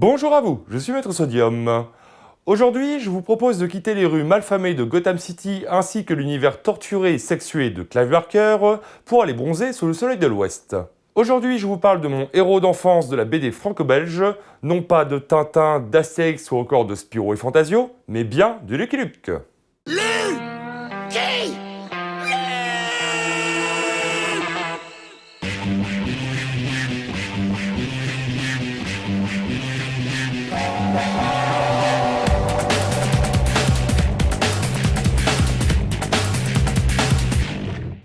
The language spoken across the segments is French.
Bonjour à vous, je suis Maître Sodium. Aujourd'hui, je vous propose de quitter les rues malfamées de Gotham City ainsi que l'univers torturé et sexué de Clive Barker pour aller bronzer sous le soleil de l'Ouest. Aujourd'hui, je vous parle de mon héros d'enfance de la BD franco-belge, non pas de Tintin, d'Astérix ou encore de Spirou et Fantasio, mais bien de Lucky Luke.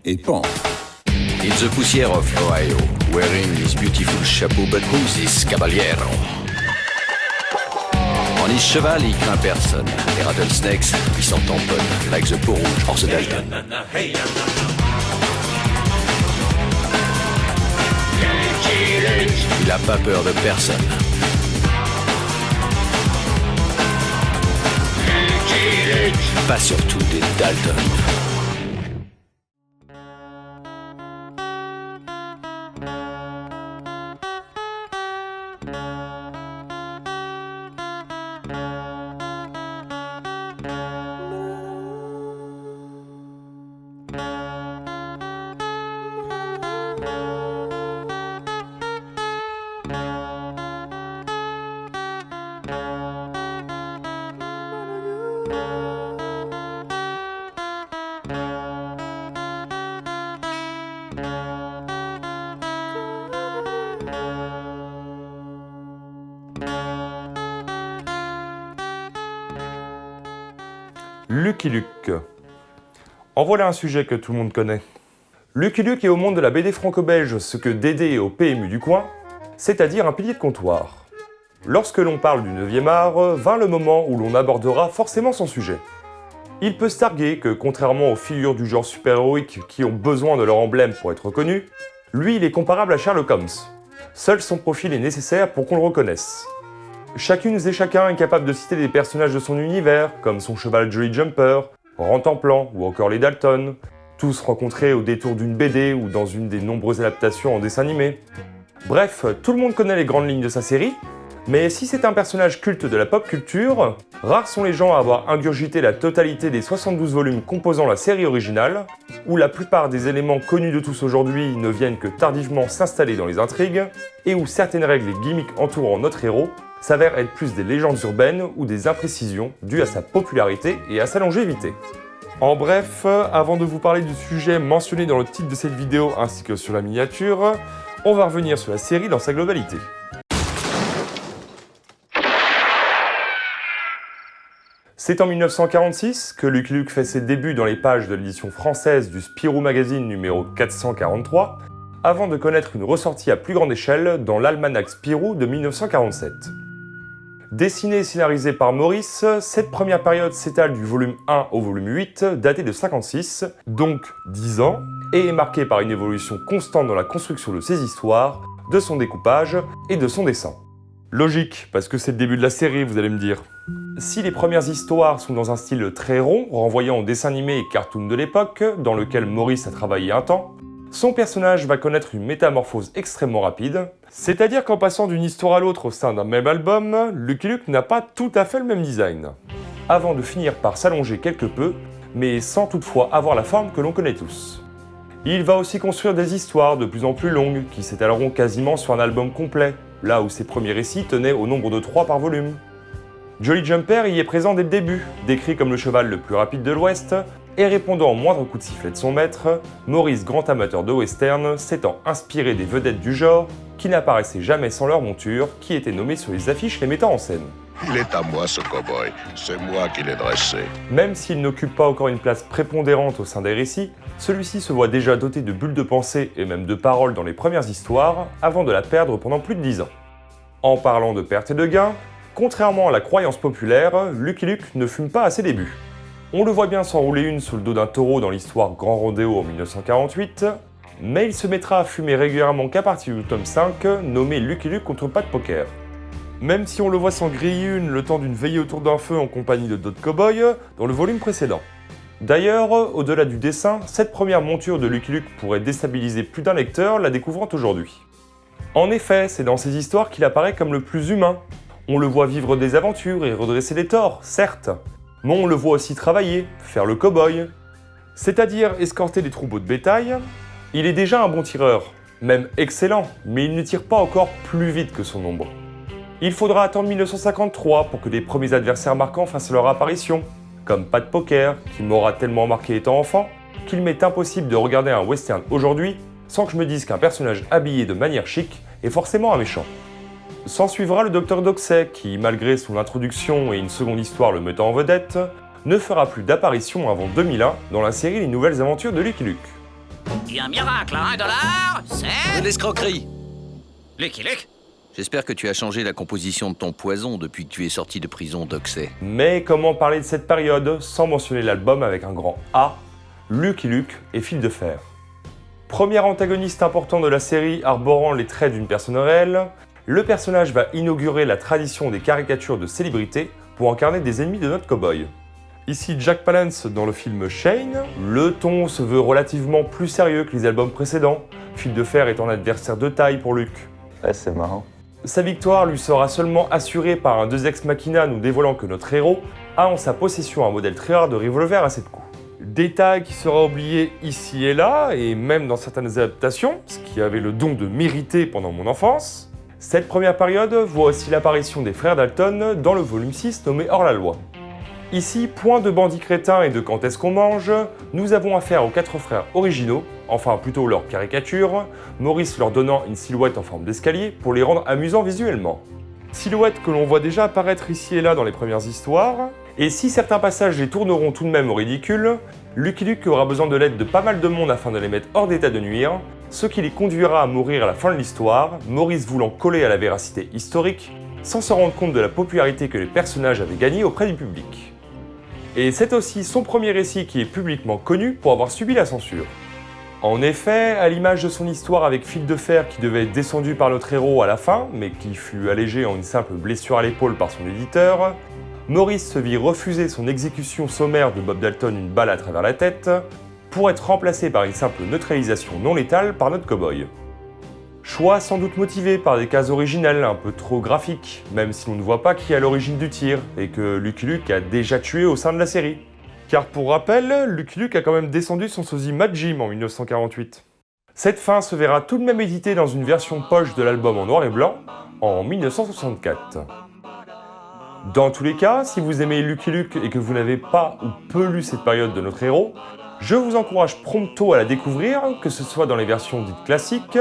Et pan. It's the poussière of Ohio, wearing his beautiful chapeau, but who's this caballero? En his cheval, il craint personne. Les rattlesnakes, ils s'en tamponnent, like the peau rouge hors the Dalton. Il a pas peur de personne. Pas surtout des Dalton. Lucky Luke. En voilà un sujet que tout le monde connaît. Lucky Luke est au monde de la BD franco-belge ce que Dédé est au PMU du coin, c'est-à-dire un pilier de comptoir. Lorsque l'on parle du 9e art, vint le moment où l'on abordera forcément son sujet. Il peut se targuer que, contrairement aux figures du genre super-héroïque qui ont besoin de leur emblème pour être reconnus, lui il est comparable à Sherlock Holmes. Seul son profil est nécessaire pour qu'on le reconnaisse. Chacune et chacun est capable de citer des personnages de son univers, comme son cheval Jolly Jumper, Rantanplan ou encore les Dalton, tous rencontrés au détour d'une BD ou dans une des nombreuses adaptations en dessin animé. Bref, tout le monde connaît les grandes lignes de sa série, mais si c'est un personnage culte de la pop culture, rares sont les gens à avoir ingurgité la totalité des 72 volumes composant la série originale, où la plupart des éléments connus de tous aujourd'hui ne viennent que tardivement s'installer dans les intrigues, et où certaines règles et gimmicks entourant notre héros s'avèrent être plus des légendes urbaines ou des imprécisions dues à sa popularité et à sa longévité. En bref, avant de vous parler du sujet mentionné dans le titre de cette vidéo ainsi que sur la miniature, on va revenir sur la série dans sa globalité. C'est en 1946 que Lucky Luke fait ses débuts dans les pages de l'édition française du Spirou Magazine numéro 443, avant de connaître une ressortie à plus grande échelle dans l'Almanach Spirou de 1947. Dessiné et scénarisé par Maurice, cette première période s'étale du volume 1 au volume 8, daté de 56, donc 10 ans, et est marquée par une évolution constante dans la construction de ses histoires, de son découpage et de son dessin. Logique, parce que c'est le début de la série, vous allez me dire. Si les premières histoires sont dans un style très rond, renvoyant au dessin animé et cartoon de l'époque, dans lequel Maurice a travaillé un temps, son personnage va connaître une métamorphose extrêmement rapide, c'est-à-dire qu'en passant d'une histoire à l'autre au sein d'un même album, Lucky Luke n'a pas tout à fait le même design. Avant de finir par s'allonger quelque peu, mais sans toutefois avoir la forme que l'on connaît tous. Il va aussi construire des histoires de plus en plus longues, qui s'étaleront quasiment sur un album complet, là où ses premiers récits tenaient au nombre de 3 par volume. Jolly Jumper y est présent dès le début, décrit comme le cheval le plus rapide de l'Ouest, et répondant au moindre coup de sifflet de son maître, Maurice, grand amateur de western, s'étant inspiré des vedettes du genre, qui n'apparaissaient jamais sans leur monture, qui étaient nommées sur les affiches les mettant en scène. Il est à moi ce cow-boy, c'est moi qui l'ai dressé. Même s'il n'occupe pas encore une place prépondérante au sein des récits, celui-ci se voit déjà doté de bulles de pensée et même de paroles dans les premières histoires, avant de la perdre pendant plus de 10 ans. En parlant de perte et de gain, contrairement à la croyance populaire, Lucky Luke ne fume pas à ses débuts. On le voit bien s'enrouler une sous le dos d'un taureau dans l'histoire Grand Rodéo en 1948, mais il se mettra à fumer régulièrement qu'à partir du tome 5, nommé Lucky Luke contre Pat Poker. Même si on le voit s'en griller une le temps d'une veillée autour d'un feu en compagnie de d'autres cow-boys dans le volume précédent. D'ailleurs, au-delà du dessin, cette première monture de Lucky Luke pourrait déstabiliser plus d'un lecteur la découvrant aujourd'hui. En effet, c'est dans ces histoires qu'il apparaît comme le plus humain. On le voit vivre des aventures et redresser des torts, certes, mais on le voit aussi travailler, faire le cow-boy, c'est-à-dire escorter des troupeaux de bétail. Il est déjà un bon tireur, même excellent, mais il ne tire pas encore plus vite que son ombre. Il faudra attendre 1953 pour que des premiers adversaires marquants fassent leur apparition, comme Pat Poker, qui m'aura tellement marqué étant enfant, qu'il m'est impossible de regarder un western aujourd'hui sans que je me dise qu'un personnage habillé de manière chic est forcément un méchant. S'en suivra le Dr Doxey qui, malgré son introduction et une seconde histoire le mettant en vedette, ne fera plus d'apparition avant 2001 dans la série Les Nouvelles Aventures de Lucky Luke. Il y a un miracle à $1, c'est... De l'escroquerie. Lucky Luke. J'espère que tu as changé la composition de ton poison depuis que tu es sorti de prison, Doxey. Mais comment parler de cette période sans mentionner l'album avec un grand A, Lucky Luke et Fil de Fer. Premier antagoniste important de la série arborant les traits d'une personne réelle, le personnage va inaugurer la tradition des caricatures de célébrités pour incarner des ennemis de notre cow-boy. Ici Jack Palance dans le film Shane, le ton se veut relativement plus sérieux que les albums précédents, Fil de Fer étant un adversaire de taille pour Luke. Ouais, c'est marrant. Sa victoire lui sera seulement assurée par un Deus Ex Machina nous dévoilant que notre héros a en sa possession un modèle très rare de revolver à 7 coups. Détail qui sera oublié ici et là, et même dans certaines adaptations, ce qui avait le don de m'irriter pendant mon enfance. Cette première période voit aussi l'apparition des frères Dalton dans le volume 6 nommé Hors la loi. Ici, point de bandits crétins et de quand est-ce qu'on mange, nous avons affaire aux 4 frères originaux, enfin plutôt leur caricature, Maurice leur donnant une silhouette en forme d'escalier pour les rendre amusants visuellement. Silhouette que l'on voit déjà apparaître ici et là dans les premières histoires, et si certains passages les tourneront tout de même au ridicule, Lucky Luke aura besoin de l'aide de pas mal de monde afin de les mettre hors d'état de nuire, ce qui les conduira à mourir à la fin de l'histoire, Maurice voulant coller à la véracité historique, sans se rendre compte de la popularité que les personnages avaient gagnée auprès du public. Et c'est aussi son premier récit qui est publiquement connu pour avoir subi la censure. En effet, à l'image de son histoire avec Fil de Fer qui devait être descendu par notre héros à la fin, mais qui fut allégé en une simple blessure à l'épaule par son éditeur, Maurice se vit refuser son exécution sommaire de Bob Dalton une balle à travers la tête, pour être remplacé par une simple neutralisation non létale par notre cow-boy. Choix sans doute motivé par des cases originelles un peu trop graphiques, même si on ne voit pas qui est à l'origine du tir, et que Lucky Luke a déjà tué au sein de la série. Car pour rappel, Lucky Luke a quand même descendu son sosie Mad Jim en 1948. Cette fin se verra tout de même éditée dans une version poche de l'album en noir et blanc, en 1964. Dans tous les cas, si vous aimez Lucky Luke et que vous n'avez pas ou peu lu cette période de notre héros, je vous encourage prompto à la découvrir, que ce soit dans les versions dites classiques,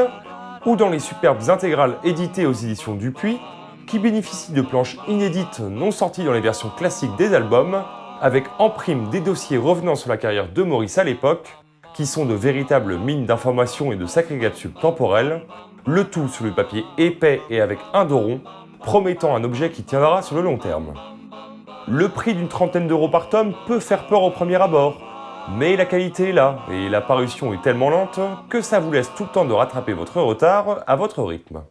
ou dans les superbes intégrales éditées aux éditions Dupuis, qui bénéficient de planches inédites non sorties dans les versions classiques des albums, avec en prime des dossiers revenant sur la carrière de Maurice à l'époque, qui sont de véritables mines d'informations et de sacrées capsules temporelles, le tout sur le papier épais et avec un dos rond, promettant un objet qui tiendra sur le long terme. Le prix d'une trentaine d'euros par tome peut faire peur au premier abord, mais la qualité est là, et la parution est tellement lente que ça vous laisse tout le temps de rattraper votre retard à votre rythme.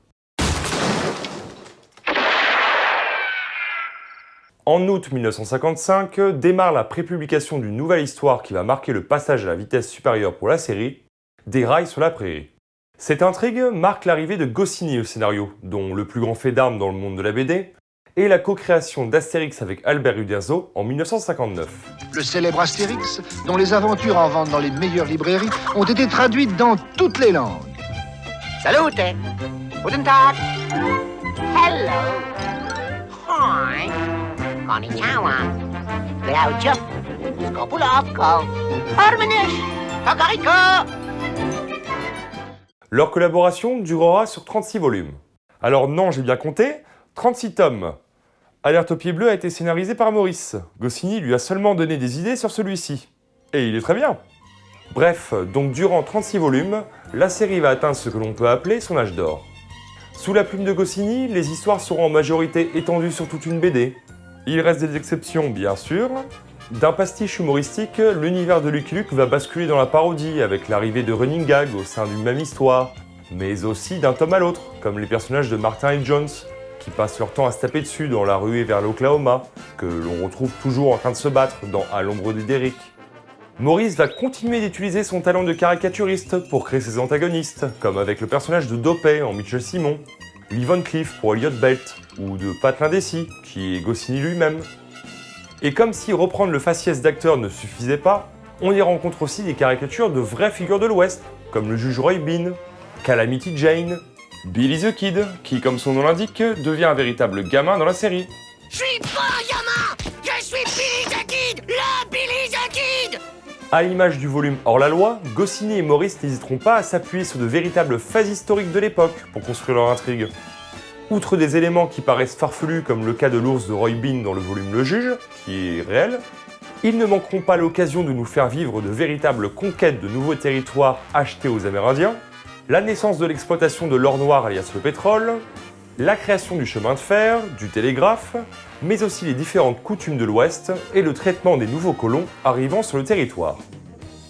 En août 1955, démarre la prépublication d'une nouvelle histoire qui va marquer le passage à la vitesse supérieure pour la série, Des rails sur la prairie. Cette intrigue marque l'arrivée de Goscinny au scénario, dont le plus grand fait d'armes dans le monde de la BD, et la co-création d'Astérix avec Albert Uderzo en 1959. Le célèbre Astérix, dont les aventures en vente dans les meilleures librairies ont été traduites dans toutes les langues. Salute. Guten Tag. Hello. Hi. Konnichiwa. Groucho. Skopulovko. Harmonisch. Cocorico. Leur collaboration durera sur 36 volumes. Alors non, j'ai bien compté, 36 tomes. Alerte au pied bleu a été scénarisé par Maurice. Goscinny lui a seulement donné des idées sur celui-ci. Et il est très bien. Bref, donc durant 36 volumes, la série va atteindre ce que l'on peut appeler son âge d'or. Sous la plume de Goscinny, les histoires seront en majorité étendues sur toute une BD. Il reste des exceptions, bien sûr. D'un pastiche humoristique, l'univers de Lucky Luke va basculer dans la parodie avec l'arrivée de running gags au sein d'une même histoire, mais aussi d'un tome à l'autre, comme les personnages de Martin et Jones, qui passent leur temps à se taper dessus dans la ruée vers l'Oklahoma, que l'on retrouve toujours en train de se battre dans À l'ombre de Derrick. Maurice va continuer d'utiliser son talent de caricaturiste pour créer ses antagonistes, comme avec le personnage de Dopey en Mitchell Simon, Lee Van Cleef pour Elliot Belt, ou de Pat l'Indécis, qui est Goscinny lui-même. Et comme si reprendre le faciès d'acteur ne suffisait pas, on y rencontre aussi des caricatures de vraies figures de l'Ouest, comme le juge Roy Bean, Calamity Jane, Billy the Kid, qui, comme son nom l'indique, devient un véritable gamin dans la série. Je suis pas un gamin! Je suis Billy the Kid! Le Billy the Kid! À l'image du volume Hors la loi, Goscinny et Maurice n'hésiteront pas à s'appuyer sur de véritables faits historiques de l'époque pour construire leur intrigue. Outre des éléments qui paraissent farfelus comme le cas de l'ours de Roy Bean dans le volume Le Juge, qui est réel, ils ne manqueront pas l'occasion de nous faire vivre de véritables conquêtes de nouveaux territoires achetés aux Amérindiens, la naissance de l'exploitation de l'or noir alias le pétrole, la création du chemin de fer, du télégraphe, mais aussi les différentes coutumes de l'Ouest et le traitement des nouveaux colons arrivant sur le territoire.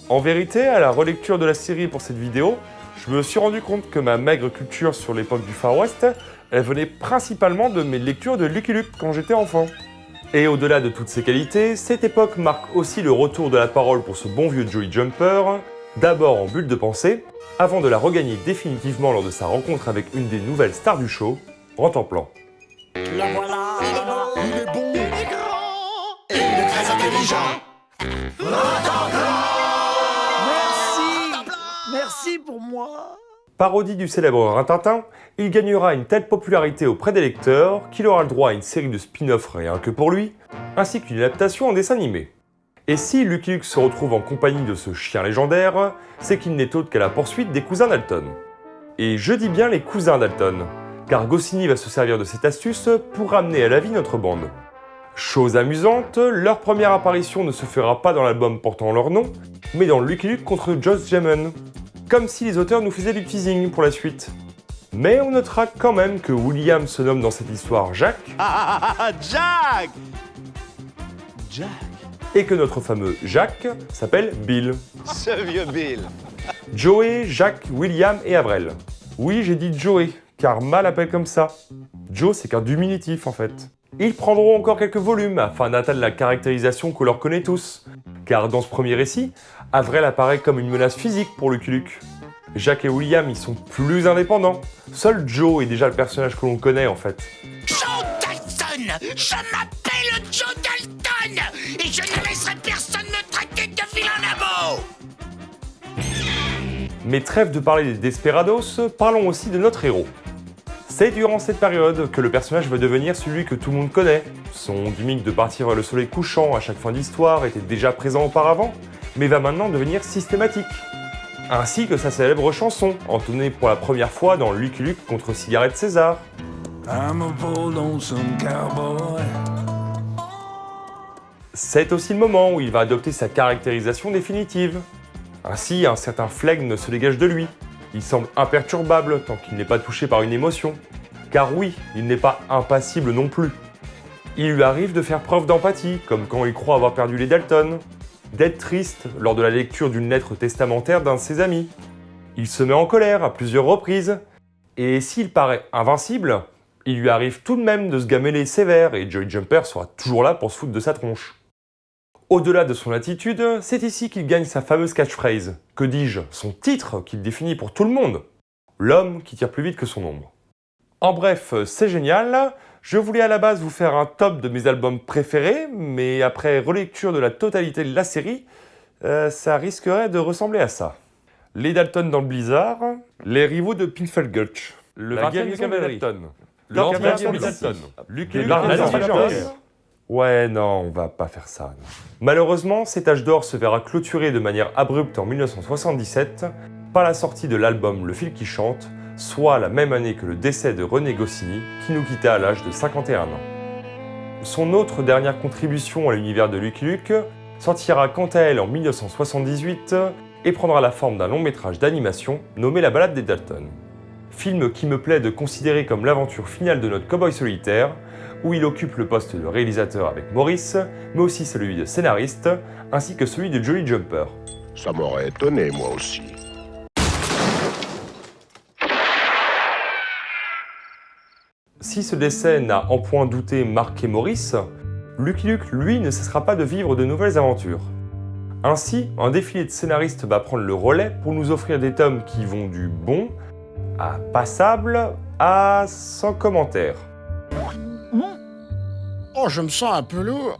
En vérité, à la relecture de la série pour cette vidéo, je me suis rendu compte que ma maigre culture sur l'époque du Far West, elle venait principalement de mes lectures de Lucky Luke quand j'étais enfant. Et au-delà de toutes ces qualités, cette époque marque aussi le retour de la parole pour ce bon vieux Jolly Jumper, d'abord en bulle de pensée, avant de la regagner définitivement lors de sa rencontre avec une des nouvelles stars du show, Rantanplan. La voilà, il est bon, il est grand, il est très intelligent. Merci pour moi. Parodie du célèbre Rintintin, il gagnera une telle popularité auprès des lecteurs qu'il aura le droit à une série de spin-off rien que pour lui, ainsi qu'une adaptation en dessin animé. Et si Lucky Luke se retrouve en compagnie de ce chien légendaire, c'est qu'il n'est autre qu'à la poursuite des cousins Dalton. Et je dis bien les cousins Dalton, car Goscinny va se servir de cette astuce pour ramener à la vie notre bande. Chose amusante, leur première apparition ne se fera pas dans l'album portant leur nom, mais dans Lucky Luke contre Josh Jamin. Comme si les auteurs nous faisaient du teasing pour la suite. Mais on notera quand même que William se nomme dans cette histoire Jack. Jack. Et que notre fameux Jack s'appelle Bill. Ce vieux Bill. Joey, Jack, William et Avril. Oui, j'ai dit Joey, car Ma l'appelle comme ça. Joe, c'est qu'un diminutif en fait. Ils prendront encore quelques volumes afin d'atteindre la caractérisation qu'on leur connaît tous. Car dans ce premier récit, Avril apparaît comme une menace physique pour Lucky Luke. Jack et William y sont plus indépendants. Seul Joe est déjà le personnage que l'on connaît en fait. Joe Dalton! Je m'appelle Joe Dalton! Et je ne laisserai personne me traiter de vilain nabo! Mais trêve de parler des Desperados, parlons aussi de notre héros. C'est durant cette période que le personnage va devenir celui que tout le monde connaît. Son gimmick de partir vers le soleil couchant à chaque fin d'histoire était déjà présent auparavant, mais va maintenant devenir systématique. Ainsi que sa célèbre chanson, entonnée pour la première fois dans Lucky Luke contre Cigarette César. I'm a bold lonesome cowboy. C'est aussi le moment où il va adopter sa caractérisation définitive. Ainsi, un certain flegme se dégage de lui. Il semble imperturbable tant qu'il n'est pas touché par une émotion. Car oui, il n'est pas impassible non plus. Il lui arrive de faire preuve d'empathie, comme quand il croit avoir perdu les Dalton, d'être triste lors de la lecture d'une lettre testamentaire d'un de ses amis. Il se met en colère à plusieurs reprises, et s'il paraît invincible, il lui arrive tout de même de se gameler sévère et Jolly Jumper sera toujours là pour se foutre de sa tronche. Au-delà de son attitude, c'est ici qu'il gagne sa fameuse catchphrase, que dis-je, son titre qu'il définit pour tout le monde, l'homme qui tire plus vite que son ombre. En bref, c'est génial, je voulais à la base vous faire un top de mes albums préférés, mais après relecture de la totalité de la série, ça risquerait de ressembler à ça. Les Dalton dans le blizzard, les rivaux de Pinfield Gulch, le 20e cavalerie, l'anti-guerre Dalton, Lucky Luke, Ouais, non, on va pas faire ça. Non. Malheureusement, cet âge d'or se verra clôturé de manière abrupte en 1977 par la sortie de l'album Le fil qui chante, soit la même année que le décès de René Goscinny, qui nous quittait à l'âge de 51 ans. Son autre dernière contribution à l'univers de Lucky Luke sortira quant à elle en 1978 et prendra la forme d'un long métrage d'animation nommé La balade des Dalton. Film qui me plaît de considérer comme l'aventure finale de notre cow-boy solitaire, où il occupe le poste de réalisateur avec Maurice, mais aussi celui de scénariste, ainsi que celui de Jolly Jumper. Ça m'aurait étonné, moi aussi. Si ce décès n'a en point douté marqué Maurice, Lucky Luke, lui, ne cessera pas de vivre de nouvelles aventures. Ainsi, un défilé de scénaristes va prendre le relais pour nous offrir des tomes qui vont du bon à passable Ah, sans commentaire. Oh, je me sens un peu lourd.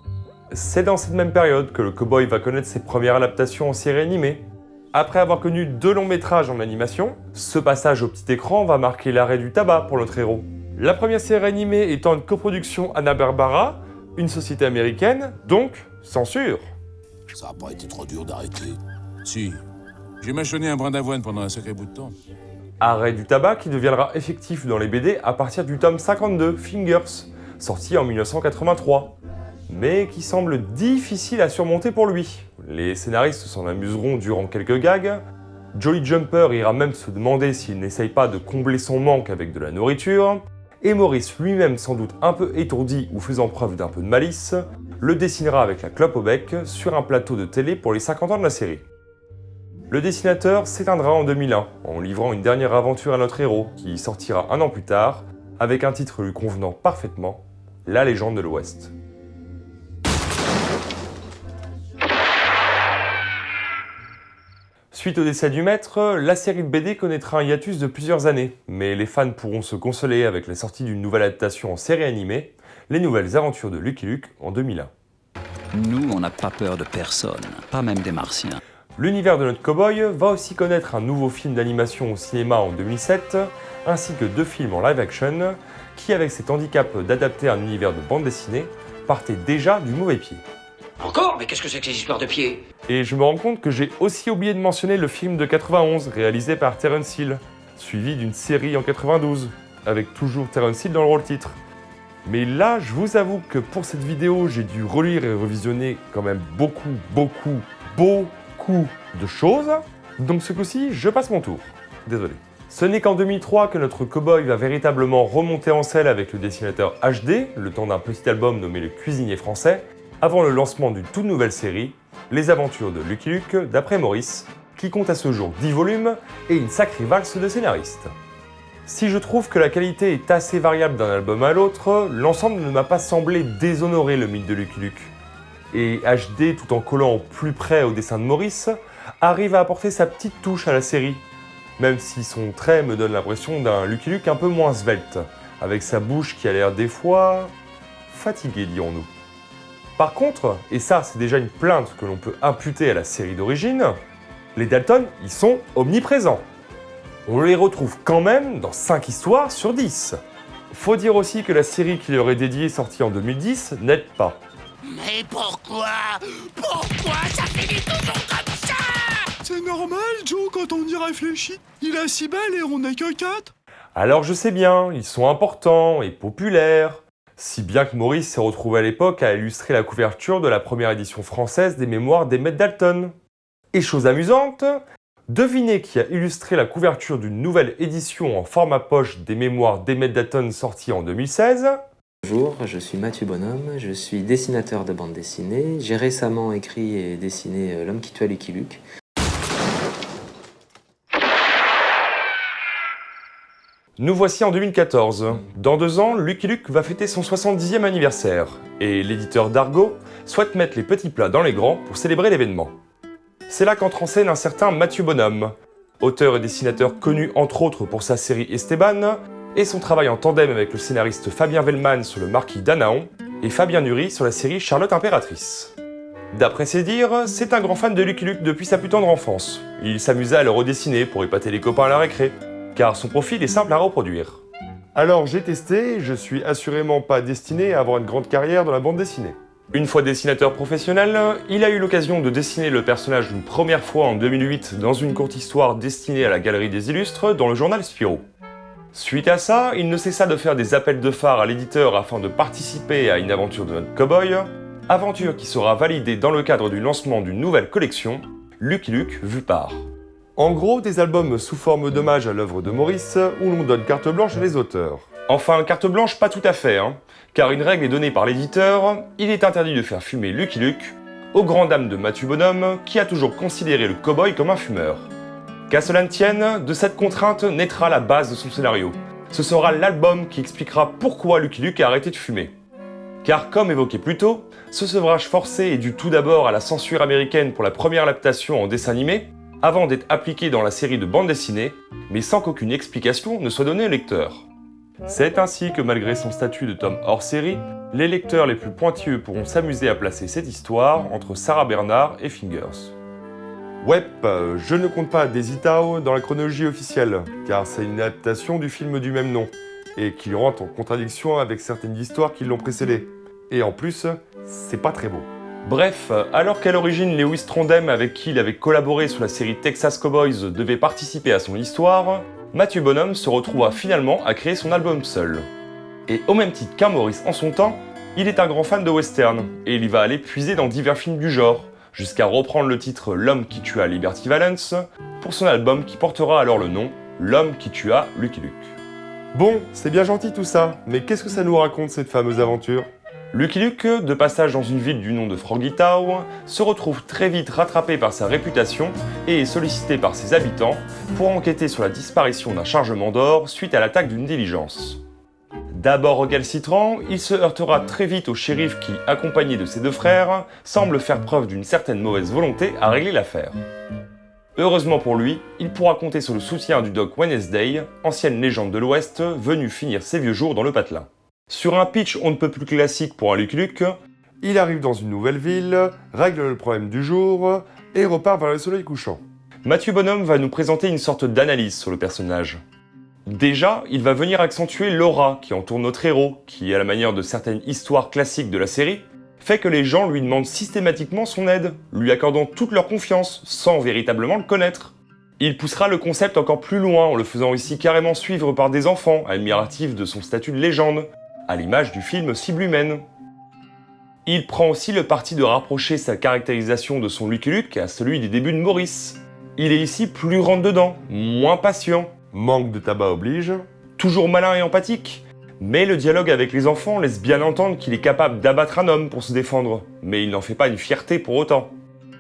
C'est dans cette même période que le cow-boy va connaître ses premières adaptations en série animée. Après avoir connu 2 longs métrages en animation, ce passage au petit écran va marquer l'arrêt du tabac pour notre héros. La première série animée étant une coproduction Hanna-Barbera, une société américaine, donc censure. Ça a pas été trop dur d'arrêter. Si. J'ai mâchonné un brin d'avoine pendant un sacré bout de temps. Arrêt du tabac qui deviendra effectif dans les BD à partir du tome 52, Fingers, sorti en 1983, mais qui semble difficile à surmonter pour lui. Les scénaristes s'en amuseront durant quelques gags, Jolly Jumper ira même se demander s'il n'essaye pas de combler son manque avec de la nourriture, et Maurice lui-même sans doute un peu étourdi ou faisant preuve d'un peu de malice, le dessinera avec la clope au bec sur un plateau de télé pour les 50 ans de la série. Le dessinateur s'éteindra en 2001 en livrant une dernière aventure à notre héros qui sortira un an plus tard avec un titre lui convenant parfaitement, La Légende de l'Ouest. Suite au décès du maître, la série de BD connaîtra un hiatus de plusieurs années, mais les fans pourront se consoler avec la sortie d'une nouvelle adaptation en série animée, Les Nouvelles Aventures de Lucky Luke en 2001. Nous, on n'a pas peur de personne, pas même des Martiens. L'univers de notre cow-boy va aussi connaître un nouveau film d'animation au cinéma en 2007, ainsi que 2 films en live-action, qui, avec cet handicap d'adapter un univers de bande dessinée, partaient déjà du mauvais pied. Encore? Mais qu'est-ce que c'est que ces histoires de pieds? Et je me rends compte que j'ai aussi oublié de mentionner le film de 91, réalisé par Terence Hill, suivi d'une série en 92, avec toujours Terence Hill dans le rôle titre. Mais là, je vous avoue que pour cette vidéo, j'ai dû relire et revisionner quand même beaucoup de choses, donc ce coup-ci, je passe mon tour. Désolé. Ce n'est qu'en 2003 que notre cow-boy va véritablement remonter en selle avec le dessinateur HD, le temps d'un petit album nommé Le Cuisinier Français, avant le lancement d'une toute nouvelle série, Les Aventures de Lucky Luke, d'après Maurice, qui compte à ce jour 10 volumes et une sacrée valse de scénaristes. Si je trouve que la qualité est assez variable d'un album à l'autre, l'ensemble ne m'a pas semblé déshonorer le mythe de Lucky Luke. Et HD, tout en collant au plus près au dessin de Maurice, arrive à apporter sa petite touche à la série, même si son trait me donne l'impression d'un Lucky Luke un peu moins svelte, avec sa bouche qui a l'air des fois fatiguée, dirons-nous. Par contre, et ça c'est déjà une plainte que l'on peut imputer à la série d'origine, les Dalton, ils sont omniprésents. On les retrouve quand même dans 5 histoires sur 10. Faut dire aussi que la série qui leur est dédiée, sortie en 2010, n'aide pas. Mais pourquoi? Pourquoi ça finit toujours comme ça? C'est normal, Joe, quand on y réfléchit. Il a 6 balles et on n'est que 4. Alors je sais bien, ils sont importants et populaires, si bien que Maurice s'est retrouvé à l'époque à illustrer la couverture de la première édition française des Mémoires d'Emmett Dalton. Et chose amusante, devinez qui a illustré la couverture d'une nouvelle édition en format poche des Mémoires d'Emmett Dalton sortie en 2016 ? Bonjour, je suis Mathieu Bonhomme, je suis dessinateur de bande dessinée. J'ai récemment écrit et dessiné L'homme qui tua Lucky Luke. Nous voici en 2014. Dans 2 ans, Lucky Luke va fêter son 70e anniversaire, et l'éditeur d'Argo souhaite mettre les petits plats dans les grands pour célébrer l'événement. C'est là qu'entre en scène un certain Mathieu Bonhomme, auteur et dessinateur connu entre autres pour sa série Esteban, et son travail en tandem avec le scénariste Fabien Vellman sur le Marquis d'Anaon, et Fabien Nury sur la série Charlotte Impératrice. D'après ses dires, c'est un grand fan de Lucky Luke depuis sa plus tendre enfance. Il s'amusait à le redessiner pour épater les copains à la récré, car son profil est simple à reproduire. Alors j'ai testé, je suis assurément pas destiné à avoir une grande carrière dans la bande dessinée. Une fois dessinateur professionnel, il a eu l'occasion de dessiner le personnage une première fois en 2008 dans une courte histoire destinée à la Galerie des Illustres dans le journal Spirou. Suite à ça, il ne cessa de faire des appels de phare à l'éditeur afin de participer à une aventure de notre cow-boy, aventure qui sera validée dans le cadre du lancement d'une nouvelle collection, Lucky Luke vue par. En gros, des albums sous forme d'hommage à l'œuvre de Maurice, où l'on donne carte blanche à les auteurs. Enfin, carte blanche pas tout à fait, car une règle est donnée par l'éditeur, il est interdit de faire fumer Lucky Luke, aux grandes dames de Mathieu Bonhomme, qui a toujours considéré le cow-boy comme un fumeur. Qu'à cela ne tienne, de cette contrainte naîtra la base de son scénario. Ce sera l'album qui expliquera pourquoi Lucky Luke a arrêté de fumer. Car comme évoqué plus tôt, ce sevrage forcé est dû tout d'abord à la censure américaine pour la première adaptation en dessin animé, avant d'être appliqué dans la série de bande dessinée, mais sans qu'aucune explication ne soit donnée au lecteur. C'est ainsi que malgré son statut de tome hors série, les lecteurs les plus pointilleux pourront s'amuser à placer cette histoire entre Sarah Bernhardt et Fingers. Ouais, je ne compte pas Daisy Tao dans la chronologie officielle, car c'est une adaptation du film du même nom, et qui rentre en contradiction avec certaines histoires qui l'ont précédé. Et en plus, c'est pas très beau. Bref, alors qu'à l'origine Lewis Trondheim, avec qui il avait collaboré sur la série Texas Cowboys, devait participer à son histoire, Matthew Bonhomme se retrouva finalement à créer son album seul. Et au même titre qu'un Maurice en son temps, il est un grand fan de western, et il va aller puiser dans divers films du genre, jusqu'à reprendre le titre L'homme qui tua Liberty Valance pour son album qui portera alors le nom L'homme qui tua Lucky Luke. Bon, c'est bien gentil tout ça, mais qu'est-ce que ça nous raconte cette fameuse aventure ? Lucky Luke, de passage dans une ville du nom de Froggytown, se retrouve très vite rattrapé par sa réputation et est sollicité par ses habitants pour enquêter sur la disparition d'un chargement d'or suite à l'attaque d'une diligence. D'abord recalcitrant, il se heurtera très vite au shérif qui, accompagné de ses deux frères, semble faire preuve d'une certaine mauvaise volonté à régler l'affaire. Heureusement pour lui, il pourra compter sur le soutien du Doc Wednesday, ancienne légende de l'Ouest, venu finir ses vieux jours dans le patelin. Sur un pitch on ne peut plus classique pour un Lucky Luke, il arrive dans une nouvelle ville, règle le problème du jour et repart vers le soleil couchant. Matthew Bonhomme va nous présenter une sorte d'analyse sur le personnage. Déjà, il va venir accentuer l'aura qui entoure notre héros, qui, à la manière de certaines histoires classiques de la série, fait que les gens lui demandent systématiquement son aide, lui accordant toute leur confiance, sans véritablement le connaître. Il poussera le concept encore plus loin en le faisant ici carrément suivre par des enfants, admiratifs de son statut de légende, à l'image du film Cible humaine. Il prend aussi le parti de rapprocher sa caractérisation de son Lucky Luke à celui des débuts de Maurice. Il est ici plus rentre-dedans, moins patient. Manque de tabac oblige. Toujours malin et empathique. Mais le dialogue avec les enfants laisse bien entendre qu'il est capable d'abattre un homme pour se défendre. Mais il n'en fait pas une fierté pour autant.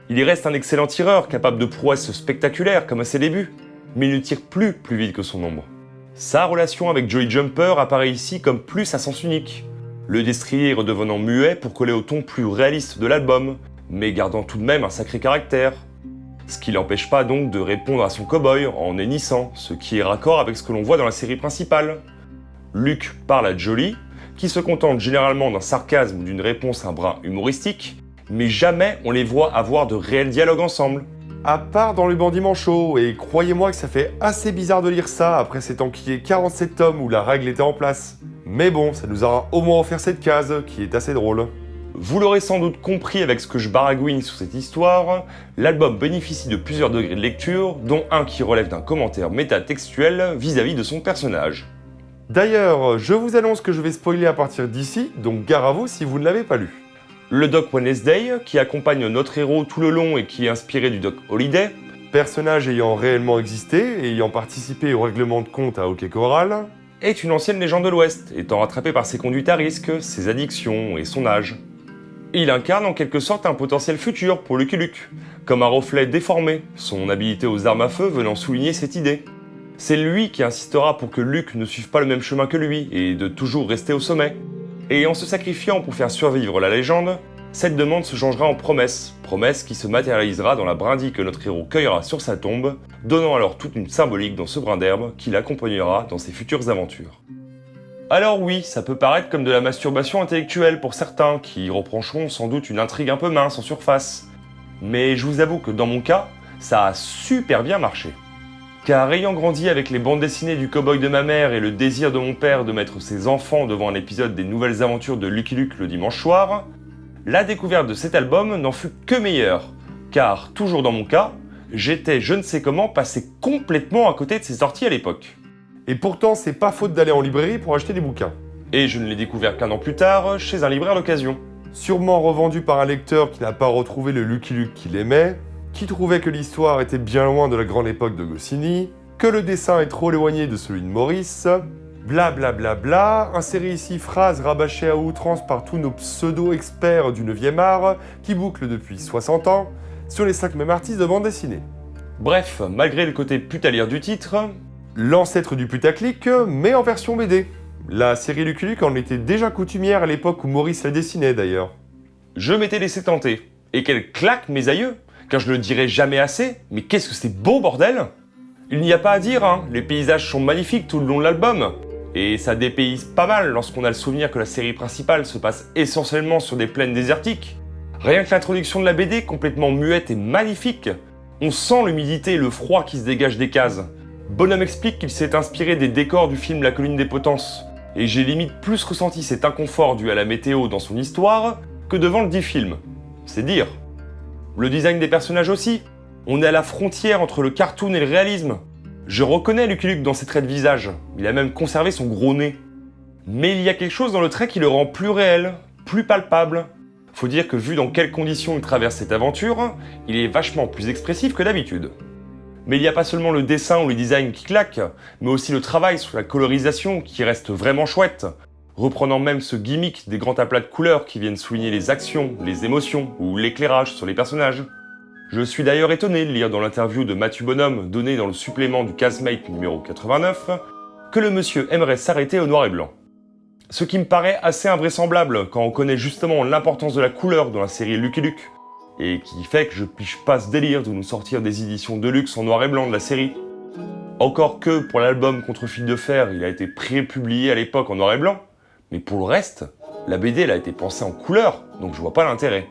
Il y reste un excellent tireur, capable de prouesses spectaculaires comme à ses débuts. Mais il ne tire plus vite que son ombre. Sa relation avec Jolly Jumper apparaît ici comme plus à sens unique. Le destrier redevenant muet pour coller au ton plus réaliste de l'album, mais gardant tout de même un sacré caractère. Ce qui l'empêche pas donc de répondre à son cow-boy en hennissant, ce qui est raccord avec ce que l'on voit dans la série principale. Luke parle à Jolly, qui se contente généralement d'un sarcasme ou d'une réponse un brin humoristique, mais jamais on les voit avoir de réels dialogues ensemble. À part dans Le Bandit Manchot, et croyez-moi que ça fait assez bizarre de lire ça après s'être enquillé 47 tomes où la règle était en place. Mais bon, ça nous aura au moins offert cette case, qui est assez drôle. Vous l'aurez sans doute compris avec ce que je baragouine sur cette histoire, l'album bénéficie de plusieurs degrés de lecture, dont un qui relève d'un commentaire métatextuel vis-à-vis de son personnage. D'ailleurs, je vous annonce que je vais spoiler à partir d'ici, donc gare à vous si vous ne l'avez pas lu. Le Doc Wednesday, qui accompagne notre héros tout le long et qui est inspiré du Doc Holliday, personnage ayant réellement existé et ayant participé au règlement de compte à Hockey Corral, est une ancienne légende de l'Ouest, étant rattrapé par ses conduites à risque, ses addictions et son âge. Il incarne en quelque sorte un potentiel futur pour Lucky Luke, comme un reflet déformé, son habileté aux armes à feu venant souligner cette idée. C'est lui qui insistera pour que Luke ne suive pas le même chemin que lui et de toujours rester au sommet. Et en se sacrifiant pour faire survivre la légende, cette demande se changera en promesse, promesse qui se matérialisera dans la brindille que notre héros cueillera sur sa tombe, donnant alors toute une symbolique dans ce brin d'herbe qui l'accompagnera dans ses futures aventures. Alors oui, ça peut paraître comme de la masturbation intellectuelle pour certains, qui reprocheront sans doute une intrigue un peu mince en surface. Mais je vous avoue que dans mon cas, ça a super bien marché. Car ayant grandi avec les bandes dessinées du cow-boy de ma mère et le désir de mon père de mettre ses enfants devant un épisode des nouvelles aventures de Lucky Luke le dimanche soir, la découverte de cet album n'en fut que meilleure. Car, toujours dans mon cas, j'étais je ne sais comment passé complètement à côté de ses sorties à l'époque. Et pourtant, c'est pas faute d'aller en librairie pour acheter des bouquins. Et je ne l'ai découvert qu'un an plus tard, chez un libraire d'occasion. Sûrement revendu par un lecteur qui n'a pas retrouvé le Lucky Luke qu'il aimait, qui trouvait que l'histoire était bien loin de la grande époque de Goscinny, que le dessin est trop éloigné de celui de Maurice, blablabla, bla bla bla, inséré ici phrase rabâchée à outrance par tous nos pseudo-experts du 9e art, qui bouclent depuis 60 ans, sur les 5 mêmes artistes de bande dessinée. Bref, malgré le côté putalire du titre, l'ancêtre du putaclic, mais en version BD. La série Lucky Luke en était déjà coutumière à l'époque où Maurice la dessinait d'ailleurs. Je m'étais laissé tenter. Et quelle claque mes aïeux! Car je le dirai jamais assez, mais qu'est-ce que c'est beau bordel! Il n'y a pas à dire, hein, les paysages sont magnifiques tout le long de l'album. Et ça dépayse pas mal lorsqu'on a le souvenir que la série principale se passe essentiellement sur des plaines désertiques. Rien que l'introduction de la BD, complètement muette et magnifique, on sent l'humidité et le froid qui se dégagent des cases. Bonhomme explique qu'il s'est inspiré des décors du film La Colline des Potences, et j'ai limite plus ressenti cet inconfort dû à la météo dans son histoire que devant le dit film. C'est dire. Le design des personnages aussi. On est à la frontière entre le cartoon et le réalisme. Je reconnais Lucky Luke dans ses traits de visage, il a même conservé son gros nez. Mais il y a quelque chose dans le trait qui le rend plus réel, plus palpable. Faut dire que vu dans quelles conditions il traverse cette aventure, il est vachement plus expressif que d'habitude. Mais il n'y a pas seulement le dessin ou le design qui claque, mais aussi le travail sur la colorisation qui reste vraiment chouette, reprenant même ce gimmick des grands aplats de couleurs qui viennent souligner les actions, les émotions ou l'éclairage sur les personnages. Je suis d'ailleurs étonné de lire dans l'interview de Mathieu Bonhomme donnée dans le supplément du Castmate numéro 89 que le monsieur aimerait s'arrêter au noir et blanc. Ce qui me paraît assez invraisemblable quand on connaît justement l'importance de la couleur dans la série Lucky Luke, et qui fait que je pige pas ce délire de nous sortir des éditions de luxe en noir et blanc de la série. Encore que pour l'album Contre Fil de Fer, il a été pré-publié à l'époque en noir et blanc, mais pour le reste, la BD elle a été pensée en couleur, donc je vois pas l'intérêt.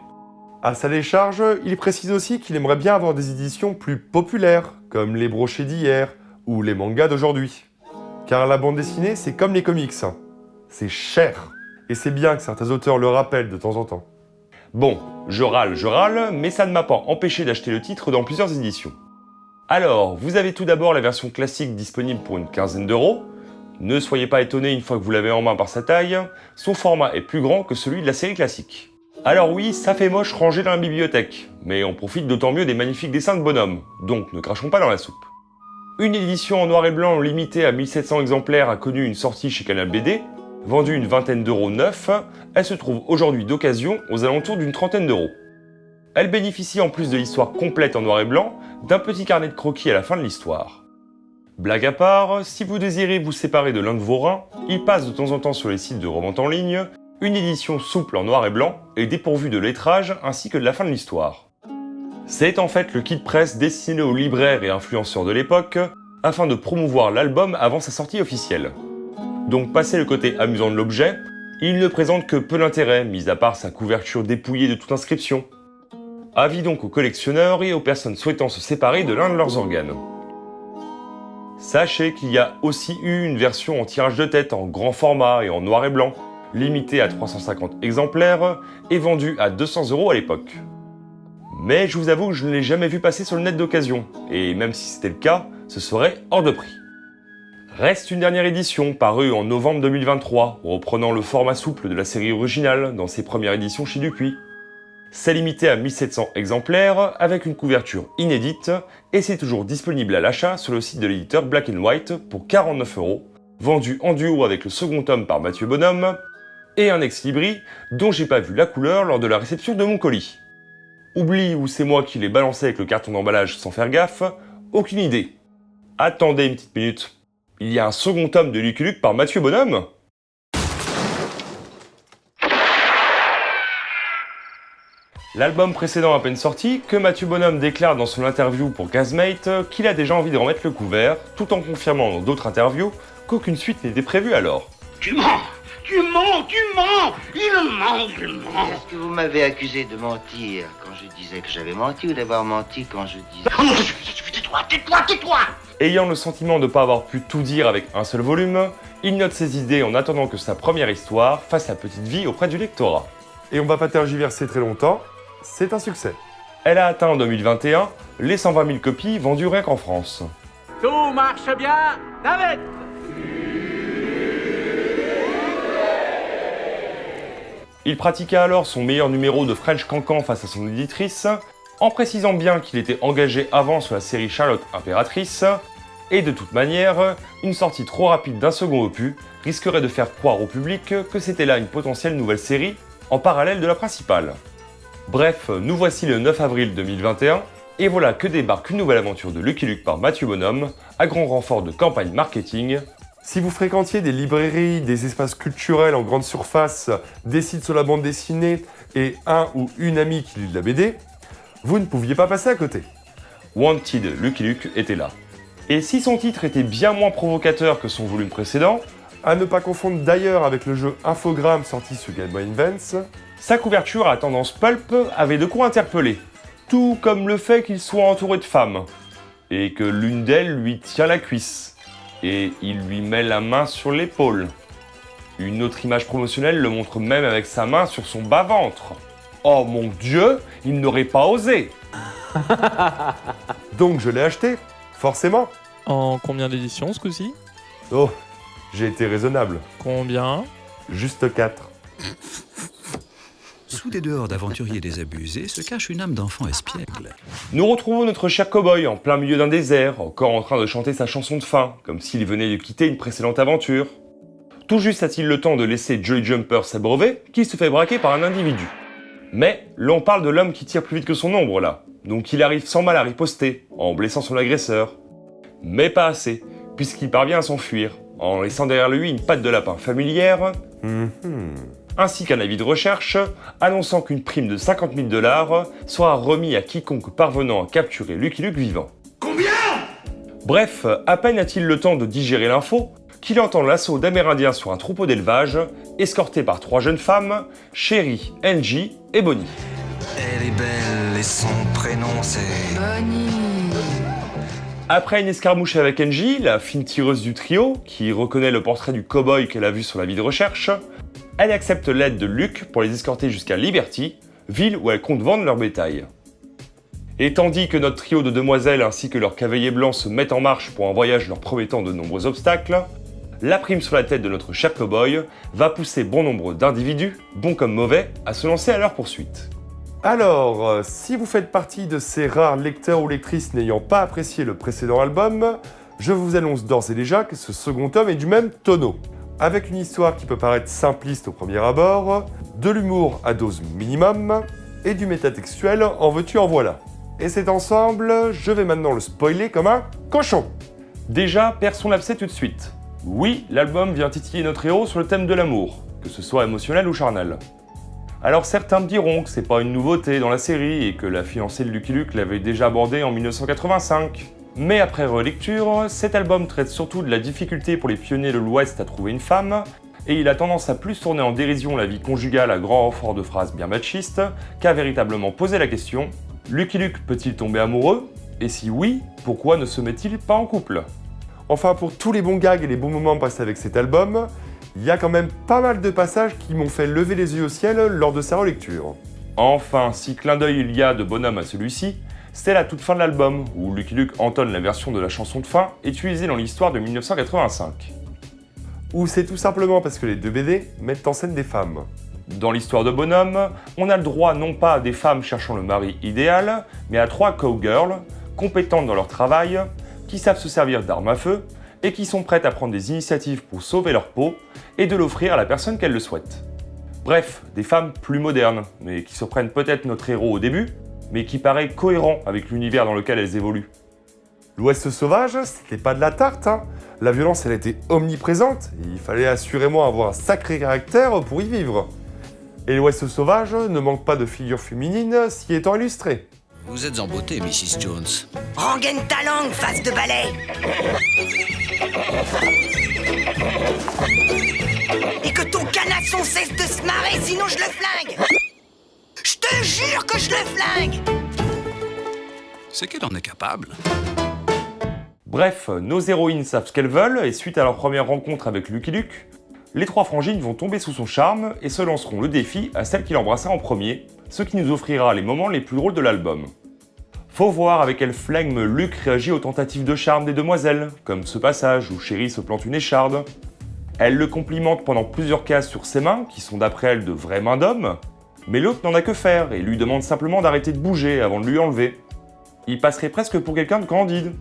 À sa décharge, il précise aussi qu'il aimerait bien avoir des éditions plus populaires, comme les brochets d'hier ou les mangas d'aujourd'hui. Car la bande dessinée, c'est comme les comics. C'est cher. Et c'est bien que certains auteurs le rappellent de temps en temps. Bon, je râle, mais ça ne m'a pas empêché d'acheter le titre dans plusieurs éditions. Alors, vous avez tout d'abord la version classique disponible pour une quinzaine d'euros. Ne soyez pas étonnés une fois que vous l'avez en main par sa taille, son format est plus grand que celui de la série classique. Alors oui, ça fait moche rangé dans la bibliothèque, mais on profite d'autant mieux des magnifiques dessins de bonhomme, donc ne crachons pas dans la soupe. Une édition en noir et blanc limitée à 1700 exemplaires a connu une sortie chez Canal BD, vendue une vingtaine d'euros neufs, elle se trouve aujourd'hui d'occasion aux alentours d'une trentaine d'euros. Elle bénéficie en plus de l'histoire complète en noir et blanc, d'un petit carnet de croquis à la fin de l'histoire. Blague à part, si vous désirez vous séparer de l'un de vos reins, il passe de temps en temps sur les sites de revente en ligne, une édition souple en noir et blanc et dépourvue de lettrage ainsi que de la fin de l'histoire. C'est en fait le kit presse destiné aux libraires et influenceurs de l'époque, afin de promouvoir l'album avant sa sortie officielle. Donc passé le côté amusant de l'objet, il ne présente que peu d'intérêt, mis à part sa couverture dépouillée de toute inscription. Avis donc aux collectionneurs et aux personnes souhaitant se séparer de l'un de leurs organes. Sachez qu'il y a aussi eu une version en tirage de tête en grand format et en noir et blanc, limitée à 350 exemplaires et vendue à 200 € à l'époque. Mais je vous avoue que je ne l'ai jamais vu passer sur le net d'occasion, et même si c'était le cas, ce serait hors de prix. Reste une dernière édition parue en novembre 2023, reprenant le format souple de la série originale dans ses premières éditions chez Dupuis. C'est limité à 1700 exemplaires avec une couverture inédite et c'est toujours disponible à l'achat sur le site de l'éditeur Black & White pour 49 €, vendu en duo avec le second tome par Mathieu Bonhomme et un ex-libri dont j'ai pas vu la couleur lors de la réception de mon colis. Oublie ou c'est moi qui l'ai balancé avec le carton d'emballage sans faire gaffe, aucune idée. Attendez une petite minute. Il y a un second tome de Lucky Luke par Mathieu Bonhomme ? L'album précédent à peine sorti, que Mathieu Bonhomme déclare dans son interview pour Castmate qu'il a déjà envie de remettre le couvert, tout en confirmant dans d'autres interviews qu'aucune suite n'était prévue alors. Tu mens! Tu mens! Tu mens! Il ment! Il ment! Est-ce que vous m'avez accusé de mentir quand je disais que j'avais menti ou d'avoir menti quand je disais... Tais-toi! Tais-toi! Tais-toi! Ayant le sentiment de ne pas avoir pu tout dire avec un seul volume, il note ses idées en attendant que sa première histoire fasse sa petite vie auprès du lectorat. Et on va pas tergiverser très longtemps, c'est un succès. Elle a atteint en 2021 les 120 000 copies vendues rien qu'en France. Tout marche bien, David! Il pratiqua alors son meilleur numéro de French Cancan face à son éditrice, en précisant bien qu'il était engagé avant sur la série Charlotte Impératrice, et de toute manière, une sortie trop rapide d'un second opus risquerait de faire croire au public que c'était là une potentielle nouvelle série, en parallèle de la principale. Bref, nous voici le 9 avril 2021, et voilà que débarque une nouvelle aventure de Lucky Luke par Mathieu Bonhomme, à grand renfort de campagne marketing. Si vous fréquentiez des librairies, des espaces culturels en grande surface, des sites sur la bande dessinée et un ou une amie qui lit de la BD, vous ne pouviez pas passer à côté. Wanted Lucky Luke était là. Et si son titre était bien moins provocateur que son volume précédent, À ne pas confondre d'ailleurs avec le jeu Infogrames sorti sur Game Boy Advance. Sa couverture à tendance pulp avait de quoi interpeller, tout comme le fait qu'il soit entouré de femmes, et que l'une d'elles lui tient la cuisse, et il lui met la main sur l'épaule. Une autre image promotionnelle le montre même avec sa main sur son bas-ventre. Oh mon Dieu, il n'aurait pas osé. Donc je l'ai acheté, forcément. En combien d'éditions ce coup-ci? Oh, j'ai été raisonnable. Combien? Juste 4. Sous des dehors d'aventuriers désabusés se cache une âme d'enfant espiègle. Nous retrouvons notre cher cow-boy en plein milieu d'un désert, encore en train de chanter sa chanson de fin, comme s'il venait de quitter une précédente aventure. Tout juste a-t-il le temps de laisser Joey Jumper s'abreuver, qui se fait braquer par un individu. Mais l'on parle de l'homme qui tire plus vite que son ombre là, donc il arrive sans mal à riposter, en blessant son agresseur. Mais pas assez, puisqu'il parvient à s'enfuir, en laissant derrière lui une patte de lapin familière, ainsi qu'un avis de recherche annonçant qu'une prime de 50 000 $ sera remis à quiconque parvenant à capturer Lucky Luke vivant. Combien? Bref, à peine a-t-il le temps de digérer l'info, qu'il entend l'assaut d'Amérindiens sur un troupeau d'élevage, escorté par 3 jeunes femmes, Sherry, Angie et Bonnie. Elle est belle et son prénom c'est... Bonnie. Après une escarmouche avec Angie, la fine tireuse du trio, qui reconnaît le portrait du cow-boy qu'elle a vu sur la vie de recherche, elle accepte l'aide de Luke pour les escorter jusqu'à Liberty, ville où elle compte vendre leur bétail. Et tandis que notre trio de demoiselles ainsi que leur cavalier blanc se mettent en marche pour un voyage leur promettant de nombreux obstacles, la prime sur la tête de notre cher cow-boy va pousser bon nombre d'individus, bons comme mauvais, à se lancer à leur poursuite. Alors, si vous faites partie de ces rares lecteurs ou lectrices n'ayant pas apprécié le précédent album, je vous annonce d'ores et déjà que ce second tome est du même tonneau. Avec une histoire qui peut paraître simpliste au premier abord, de l'humour à dose minimum, et du métatextuel en veux-tu en voilà. Et cet ensemble, je vais maintenant le spoiler comme un cochon. Déjà, perçons l'abcès tout de suite. Oui, l'album vient titiller notre héros sur le thème de l'amour, que ce soit émotionnel ou charnel. Alors certains me diront que c'est pas une nouveauté dans la série et que la fiancée de Lucky Luke l'avait déjà abordé en 1985. Mais après relecture, cet album traite surtout de la difficulté pour les pionniers de l'Ouest à trouver une femme, et il a tendance à plus tourner en dérision la vie conjugale à grand renfort de phrases bien machistes, qu'à véritablement poser la question « Lucky Luke peut-il tomber amoureux ? Et si oui, pourquoi ne se met-il pas en couple ?» Enfin, pour tous les bons gags et les bons moments passés avec cet album, il y a quand même pas mal de passages qui m'ont fait lever les yeux au ciel lors de sa relecture. Enfin, si clin d'œil il y a de bonhomme à celui-ci, c'est la toute fin de l'album, où Lucky Luke entonne la version de la chanson de fin utilisée dans l'histoire de 1985. Ou c'est tout simplement parce que les deux BD mettent en scène des femmes. Dans l'histoire de bonhomme, on a le droit non pas à des femmes cherchant le mari idéal, mais à 3 cowgirls, compétentes dans leur travail, qui savent se servir d'armes à feu, et qui sont prêtes à prendre des initiatives pour sauver leur peau, et de l'offrir à la personne qu'elles le souhaitent. Bref, des femmes plus modernes, mais qui surprennent peut-être notre héros au début, mais qui paraît cohérent avec l'univers dans lequel elles évoluent. L'Ouest sauvage, c'était pas de la tarte, hein. La violence, elle était omniprésente, et il fallait assurément avoir un sacré caractère pour y vivre. Et l'Ouest sauvage ne manque pas de figures féminines s'y étant illustrées. Vous êtes en beauté, Mrs. Jones. Rengaine ta langue, face de balai. Et que ton canasson cesse de se marrer, sinon je le flingue. Je te jure que je le flingue. C'est qu'elle en est capable. Bref, nos héroïnes savent ce qu'elles veulent, et suite à leur première rencontre avec Lucky Luke, les 3 frangines vont tomber sous son charme et se lanceront le défi à celle qui l'embrassa en premier, ce qui nous offrira les moments les plus drôles de l'album. Faut voir avec quel flegme Luke réagit aux tentatives de charme des demoiselles, comme ce passage où Sherry se plante une écharde. Elle le complimente pendant plusieurs cases sur ses mains, qui sont d'après elle de vraies mains d'homme, mais l'autre n'en a que faire et lui demande simplement d'arrêter de bouger avant de lui enlever. Il passerait presque pour quelqu'un de candide.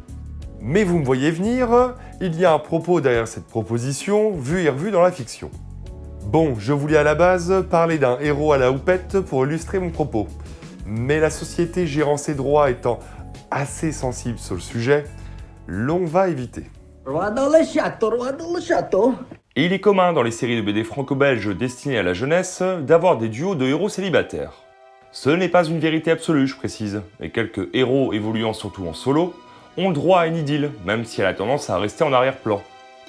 Mais vous me voyez venir, il y a un propos derrière cette proposition, vu et revu dans la fiction. Bon, je voulais à la base parler d'un héros à la houppette pour illustrer mon propos. Mais la société gérant ses droits étant assez sensible sur le sujet, l'on va éviter. Roi dans le château, roi dans le château. Et il est commun dans les séries de BD franco-belges destinées à la jeunesse d'avoir des duos de héros célibataires. Ce n'est pas une vérité absolue, je précise, et quelques héros évoluant surtout en solo ont le droit à une idylle, même si elle a tendance à rester en arrière-plan.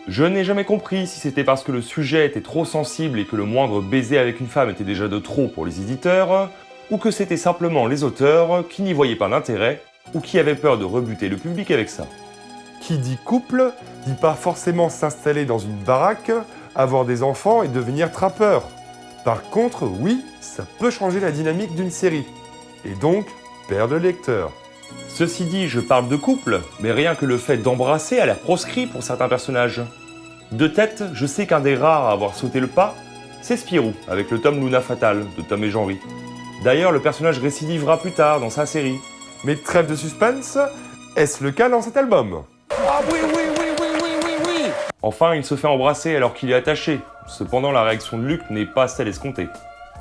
Je n'ai jamais compris si c'était parce que le sujet était trop sensible et que le moindre baiser avec une femme était déjà de trop pour les éditeurs, ou que c'était simplement les auteurs qui n'y voyaient pas d'intérêt, ou qui avaient peur de rebuter le public avec ça. Qui dit couple, dit pas forcément s'installer dans une baraque, avoir des enfants et devenir trappeur. Par contre, oui, ça peut changer la dynamique d'une série. Et donc, perdre le lecteur. Ceci dit, je parle de couple, mais rien que le fait d'embrasser a l'air proscrit pour certains personnages. De tête, je sais qu'un des rares à avoir sauté le pas, c'est Spirou, avec le tome Luna Fatale de Tom et Jean-Ry. D'ailleurs, le personnage récidivera plus tard dans sa série. Mais trêve de suspense, est-ce le cas dans cet album? Ah oui. Enfin, il se fait embrasser alors qu'il est attaché. Cependant, la réaction de Luc n'est pas celle escomptée.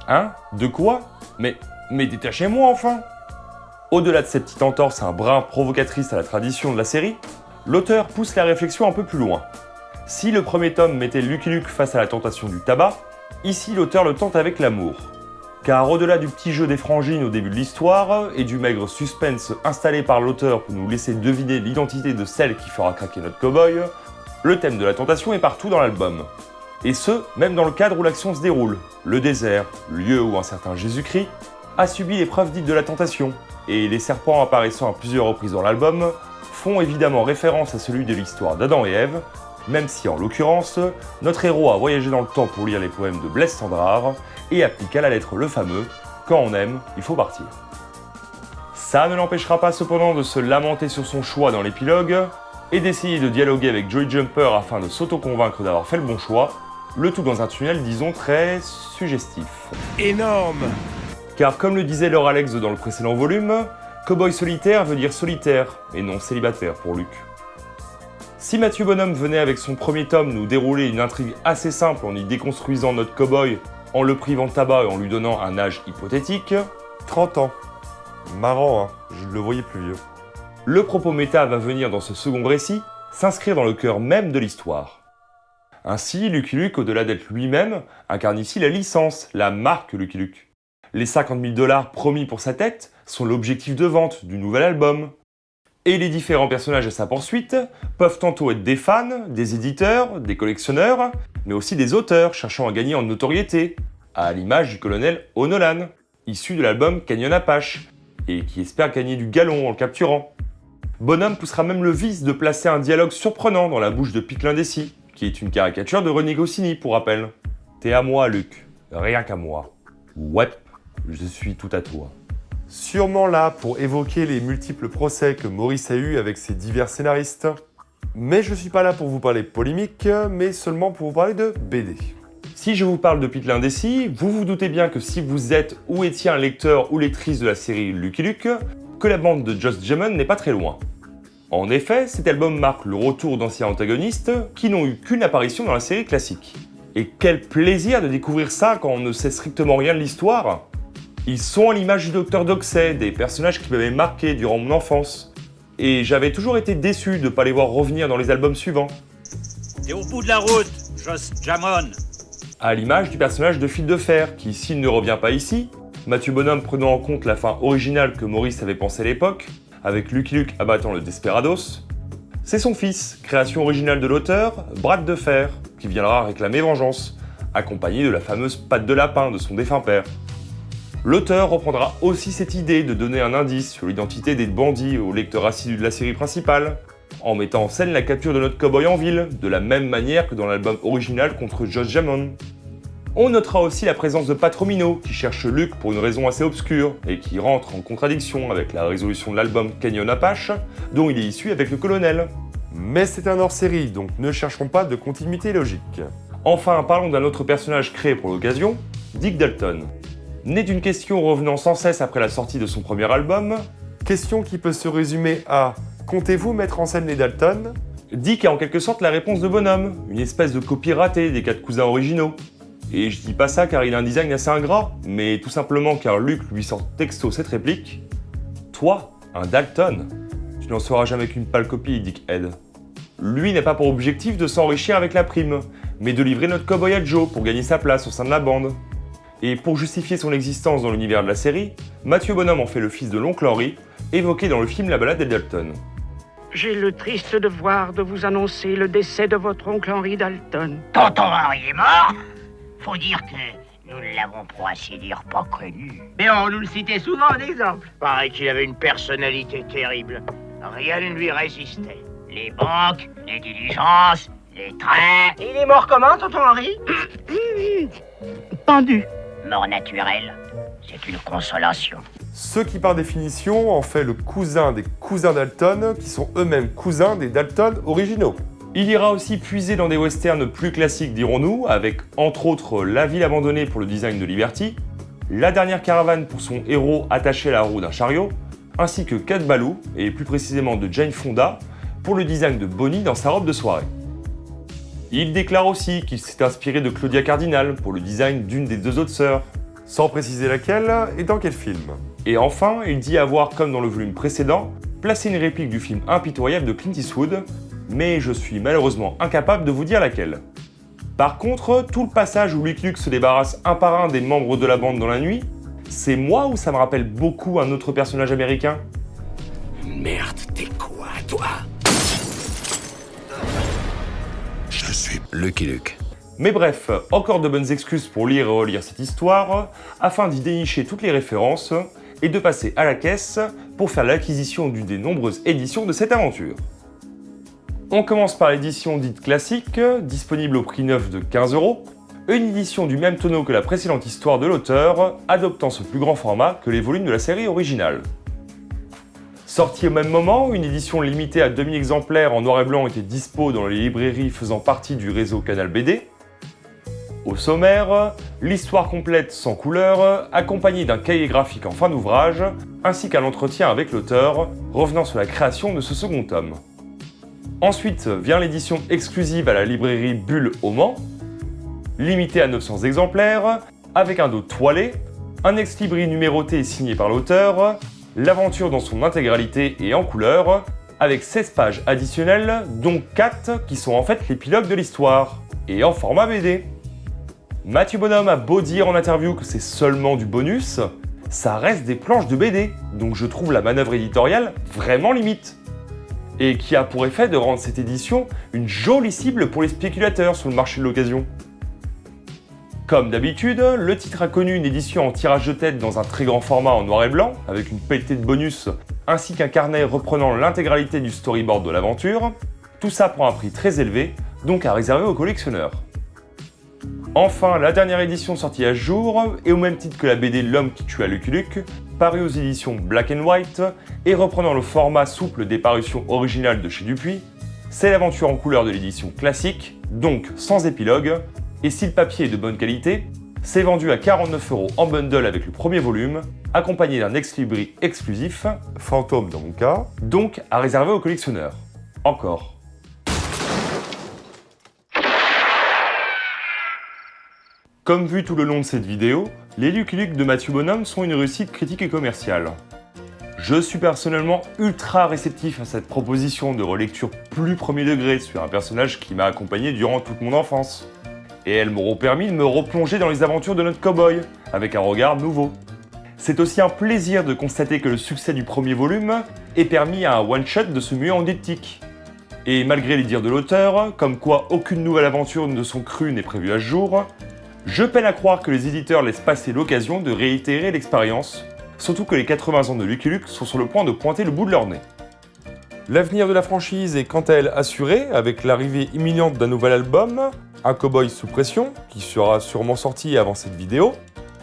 Hein? De quoi? Mais détachez-moi enfin! Au-delà de cette petite entorse un brin provocatrice à la tradition de la série, l'auteur pousse la réflexion un peu plus loin. Si le premier tome mettait Lucky Luke face à la tentation du tabac, ici l'auteur le tente avec l'amour. Car au-delà du petit jeu des frangines au début de l'histoire, et du maigre suspense installé par l'auteur pour nous laisser deviner l'identité de celle qui fera craquer notre cow-boy, le thème de la tentation est partout dans l'album. Et ce, même dans le cadre où l'action se déroule, le désert, lieu où un certain Jésus-Christ a subi l'épreuve dite de la tentation, et les serpents apparaissant à plusieurs reprises dans l'album font évidemment référence à celui de l'histoire d'Adam et Ève, même si en l'occurrence, notre héros a voyagé dans le temps pour lire les poèmes de Blaise Cendrars et applique à la lettre le fameux « Quand on aime, il faut partir ». Ça ne l'empêchera pas cependant de se lamenter sur son choix dans l'épilogue et d'essayer de dialoguer avec Joey Jumper afin de s'auto-convaincre d'avoir fait le bon choix, le tout dans un tunnel disons très suggestif. Énorme! Car comme le disait Laure Alex dans le précédent volume, Cowboy solitaire veut dire solitaire, et non célibataire pour Luc. Si Mathieu Bonhomme venait avec son premier tome nous dérouler une intrigue assez simple en y déconstruisant notre cowboy, en le privant de tabac et en lui donnant un âge hypothétique, 30 ans. Marrant, hein, je le voyais plus vieux. Le propos méta va venir dans ce second récit s'inscrire dans le cœur même de l'histoire. Ainsi, Lucky Luke, au-delà d'être lui-même, incarne ici la licence, la marque Lucky Luke. Les 50 000 $ promis pour sa tête sont l'objectif de vente du nouvel album. Et les différents personnages à sa poursuite peuvent tantôt être des fans, des éditeurs, des collectionneurs, mais aussi des auteurs cherchant à gagner en notoriété, à l'image du colonel O'Nolan, issu de l'album Canyon Apache, et qui espère gagner du galon en le capturant. Bonhomme poussera même le vice de placer un dialogue surprenant dans la bouche de Pic l'Indécis, qui est une caricature de René Goscinny pour rappel. T'es à moi, Luc, rien qu'à moi. Ouais, je suis tout à toi. Sûrement là pour évoquer les multiples procès que Maurice a eus avec ses divers scénaristes. Mais je suis pas là pour vous parler polémique, mais seulement pour vous parler de BD. Si je vous parle de Pic l'Indécis, vous vous doutez bien que si vous êtes ou étiez un lecteur ou lectrice de la série Lucky Luke, que la bande de Joss Jammon n'est pas très loin. En effet, cet album marque le retour d'anciens antagonistes qui n'ont eu qu'une apparition dans la série classique. Et quel plaisir de découvrir ça quand on ne sait strictement rien de l'histoire! Ils sont à l'image du Dr Doxey, des personnages qui m'avaient marqué durant mon enfance. Et j'avais toujours été déçu de ne pas les voir revenir dans les albums suivants. Et au bout de la route, Joss Jammon. À l'image du personnage de Fil de Fer, qui s'il ne revient pas ici, Mathieu Bonhomme prenant en compte la fin originale que Maurice avait pensée à l'époque, avec Lucky Luke abattant le Desperados, c'est son fils, création originale de l'auteur, Brad de Fer, qui viendra réclamer vengeance, accompagné de la fameuse patte de lapin de son défunt père. L'auteur reprendra aussi cette idée de donner un indice sur l'identité des bandits aux lecteurs assidus de la série principale, en mettant en scène la capture de notre cowboy en ville, de la même manière que dans l'album original contre Joss Jammon. On notera aussi la présence de Patromino, qui cherche Luke pour une raison assez obscure, et qui rentre en contradiction avec la résolution de l'album Canyon Apache, dont il est issu avec le colonel. Mais c'est un hors-série, donc ne cherchons pas de continuité logique. Enfin, parlons d'un autre personnage créé pour l'occasion, Dick Dalton. Né d'une question revenant sans cesse après la sortie de son premier album, question qui peut se résumer à « Comptez-vous mettre en scène les Dalton ?» Dick est en quelque sorte la réponse de Bonhomme, une espèce de copie ratée des 4 cousins originaux. Et je dis pas ça car il a un design assez ingrat, mais tout simplement car Luke lui sort texto cette réplique. « Toi, un Dalton, tu n'en seras jamais qu'une pâle copie, Dick Head. » Lui n'a pas pour objectif de s'enrichir avec la prime, mais de livrer notre cowboy à Joe pour gagner sa place au sein de la bande. Et pour justifier son existence dans l'univers de la série, Mathieu Bonhomme en fait le fils de l'oncle Henry, évoqué dans le film La balade des Dalton. J'ai le triste devoir de vous annoncer le décès de votre oncle Henry Dalton. Tonton Henry est mort? Faut dire que nous ne l'avons pour ainsi dire pas connu. Mais on nous le citait souvent en exemple. Pareil qu'il avait une personnalité terrible. Rien ne lui résistait. Les banques, les diligences, les trains... Il est mort comment, tonton Henry? Pendu. Mort naturelle. C'est une consolation. Ce qui par définition en fait le cousin des cousins Dalton, qui sont eux-mêmes cousins des Dalton originaux. Il ira aussi puiser dans des westerns plus classiques, dirons-nous, avec entre autres La ville abandonnée pour le design de Liberty, La dernière caravane pour son héros attaché à la roue d'un chariot, ainsi que Cat Ballou, et plus précisément de Jane Fonda, pour le design de Bonnie dans sa robe de soirée. Il déclare aussi qu'il s'est inspiré de Claudia Cardinal pour le design d'une des deux autres sœurs, sans préciser laquelle et dans quel film. Et enfin, il dit avoir, comme dans le volume précédent, placé une réplique du film impitoyable de Clint Eastwood, mais je suis malheureusement incapable de vous dire laquelle. Par contre, tout le passage où Lucky Luke se débarrasse un par un des membres de la bande dans la nuit, c'est moi ou ça me rappelle beaucoup un autre personnage américain? Merde, t'es quoi, toi? Je suis Lucky Luke. Mais bref, encore de bonnes excuses pour lire et relire cette histoire, afin d'y dénicher toutes les références, et de passer à la caisse pour faire l'acquisition d'une des nombreuses éditions de cette aventure. On commence par l'édition dite classique, disponible au prix neuf de 15 €, une édition du même tonneau que la précédente histoire de l'auteur, adoptant ce plus grand format que les volumes de la série originale. Sortie au même moment, une édition limitée à 2000 exemplaires en noir et blanc était dispo dans les librairies faisant partie du réseau Canal BD. Au sommaire, l'histoire complète sans couleur, accompagnée d'un cahier graphique en fin d'ouvrage, ainsi qu'un entretien avec l'auteur, revenant sur la création de ce second tome. Ensuite vient l'édition exclusive à la librairie Bulle au Mans, limitée à 900 exemplaires, avec un dos toilé, un ex-libris numéroté signé par l'auteur, l'aventure dans son intégralité et en couleur, avec 16 pages additionnelles, dont 4 qui sont en fait l'épilogue de l'histoire, et en format BD. Mathieu Bonhomme a beau dire en interview que c'est seulement du bonus, ça reste des planches de BD, donc je trouve la manœuvre éditoriale vraiment limite. Et qui a pour effet de rendre cette édition une jolie cible pour les spéculateurs sur le marché de l'occasion. Comme d'habitude, le titre a connu une édition en tirage de tête dans un très grand format en noir et blanc, avec une pelletée de bonus, ainsi qu'un carnet reprenant l'intégralité du storyboard de l'aventure, tout ça pour un prix très élevé, donc à réserver aux collectionneurs. Enfin, la dernière édition sortie à ce jour, et au même titre que la BD L'homme qui tua Lucky Luke, parue aux éditions Black and White, et reprenant le format souple des parutions originales de chez Dupuis, c'est l'aventure en couleur de l'édition classique, donc sans épilogue, et si le papier est de bonne qualité, c'est vendu à 49 € en bundle avec le premier volume, accompagné d'un ex-libris exclusif, fantôme dans mon cas, donc à réserver aux collectionneurs. Encore. Comme vu tout le long de cette vidéo, les Lucky Luke de Mathieu Bonhomme sont une réussite critique et commerciale. Je suis personnellement ultra réceptif à cette proposition de relecture plus premier degré sur un personnage qui m'a accompagné durant toute mon enfance. Et elles m'auront permis de me replonger dans les aventures de notre cow-boy, avec un regard nouveau. C'est aussi un plaisir de constater que le succès du premier volume ait permis à un one-shot de se muer en diptyque. Et malgré les dires de l'auteur, comme quoi aucune nouvelle aventure de son cru n'est prévue à ce jour, je peine à croire que les éditeurs laissent passer l'occasion de réitérer l'expérience, surtout que les 80 ans de Lucky Luke sont sur le point de pointer le bout de leur nez. L'avenir de la franchise est quant à elle assuré avec l'arrivée imminente d'un nouvel album, Un Cowboy sous pression, qui sera sûrement sorti avant cette vidéo,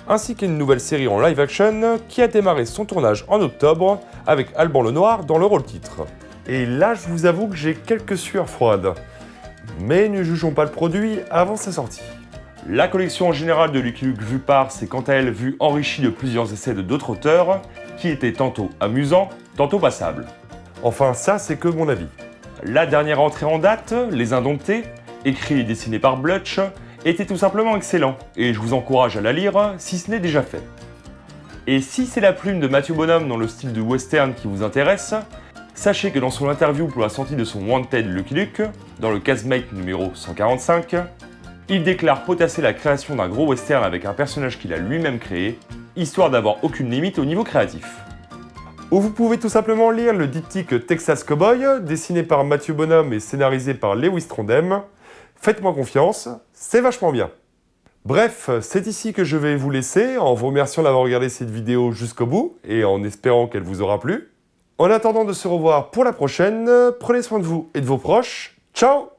ainsi qu'une nouvelle série en live action qui a démarré son tournage en octobre avec Alban Lenoir dans le rôle titre. Et là, je vous avoue que j'ai quelques sueurs froides. Mais ne jugeons pas le produit avant sa sortie. La collection générale de Lucky Luke vue par s'est quant à elle vue enrichie de plusieurs essais de d'autres auteurs, qui étaient tantôt amusants, tantôt passables. Enfin, ça, c'est que mon avis. La dernière entrée en date, Les Indomptés, écrit et dessiné par Blutch, était tout simplement excellent, et je vous encourage à la lire si ce n'est déjà fait. Et si c'est la plume de Mathieu Bonhomme dans le style de western qui vous intéresse, sachez que dans son interview pour la sortie de son Wanted Lucky Luke, dans le Casemate numéro 145, il déclare potasser la création d'un gros western avec un personnage qu'il a lui-même créé, histoire d'avoir aucune limite au niveau créatif. Ou vous pouvez tout simplement lire le diptyque Texas Cowboy, dessiné par Mathieu Bonhomme et scénarisé par Lewis Trondheim. Faites-moi confiance, c'est vachement bien. Bref, c'est ici que je vais vous laisser, en vous remerciant d'avoir regardé cette vidéo jusqu'au bout, et en espérant qu'elle vous aura plu. En attendant de se revoir pour la prochaine, prenez soin de vous et de vos proches. Ciao!